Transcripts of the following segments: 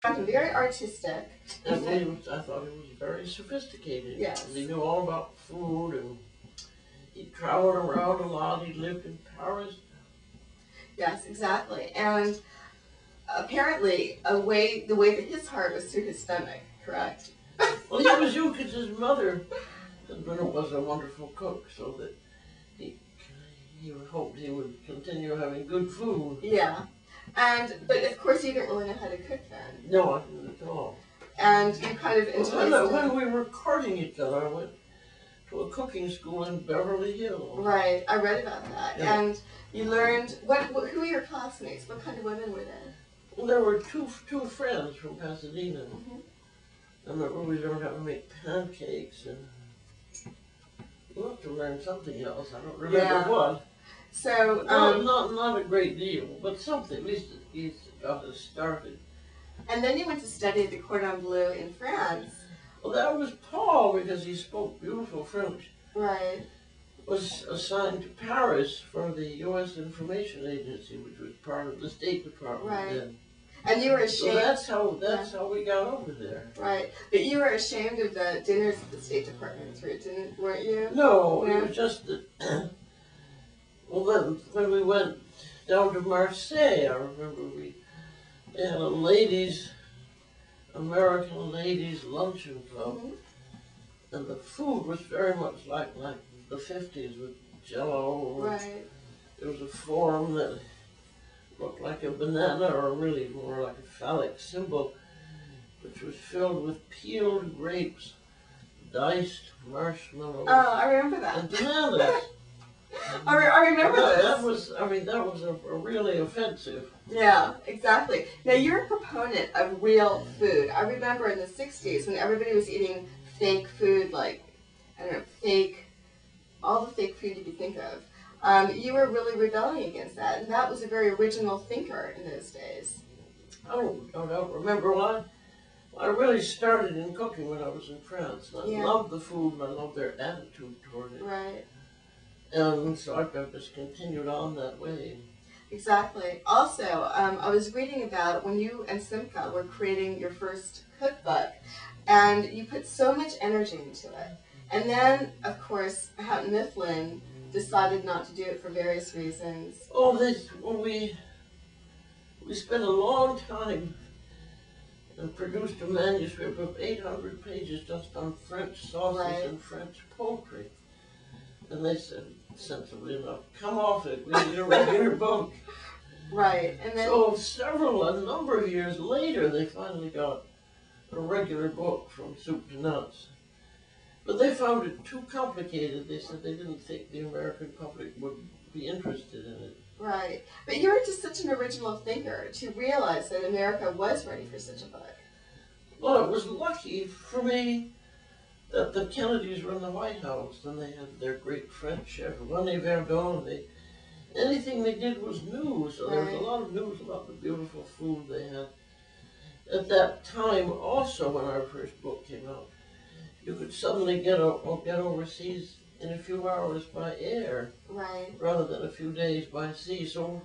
Very artistic. And I thought he was very sophisticated. Yes. He knew all about food, and he traveled around a lot. He lived in Paris. Yes, exactly. And apparently, the way that his heart was through his stomach, correct? Well, he was you because his mother was a wonderful cook, so that he hoped he would continue having good food. Yeah. But of course you didn't really know how to cook then. No, I didn't at all. And you kind of enticed when we were courting each other, I went to a cooking school in Beverly Hills. Right, I read about that. Yeah. And you learned, who were your classmates? What kind of women were they? Well, there were two friends from Pasadena. Mm-hmm. I remember we learned how to make pancakes, and we have to learn something else. I don't remember what. So, not a great deal, but something. At least it got us started. And then you went to study at the Cordon Bleu in France. Well, that was Paul, because he spoke beautiful French. Right. Was assigned to Paris for the U.S. Information Agency, which was part of the State Department right. then. And you were ashamed. So that's how we got over there. Right. But you were ashamed of the dinners that the State Department threw, weren't you? No, it was just that. Well, then when we went down to Marseille, I remember we had American ladies luncheon club, mm-hmm. and the food was very much like the 50s with Jell-O. Right. There was a form that looked like a banana, or really more like a phallic symbol, which was filled with peeled grapes, diced marshmallows. Oh, I remember that. And bananas. I remember this. That was a really offensive. Yeah, exactly. Now, you're a proponent of real food. I remember in the 60s when everybody was eating fake food, like, I don't know, all the fake food you could think of. You were really rebelling against that, and that was a very original thinker in those days. I don't remember why. I really started in cooking when I was in France. I loved the food, and I loved their attitude toward it. Right. And so I've just continued on that way. Exactly. Also, I was reading about when you and Simca were creating your first cookbook, and you put so much energy into it. And then, of course, Houghton Mifflin decided not to do it for various reasons. Oh, we spent a long time and produced a manuscript of 800 pages just on French sauces and French poultry. And they said, sensibly enough, come off it, we need a regular book. Right. And then, so a number of years later, they finally got a regular book from soup to nuts. But they found it too complicated. They said they didn't think the American public would be interested in it. Right. But you were just such an original thinker to realize that America was ready for such a book. Well, it was lucky for me that the Kennedys were in the White House, and they had their great French chef, René Verdon. Anything they did was news, so there was a lot of news about the beautiful food they had. At that time, also, when our first book came out, you could suddenly get overseas in a few hours by air, rather than a few days by sea. So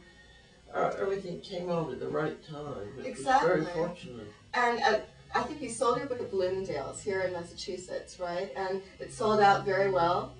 everything came out at the right time. It was very fortunate. And I think you sold your book at Bloomingdale's here in Massachusetts, right? And it sold out very well.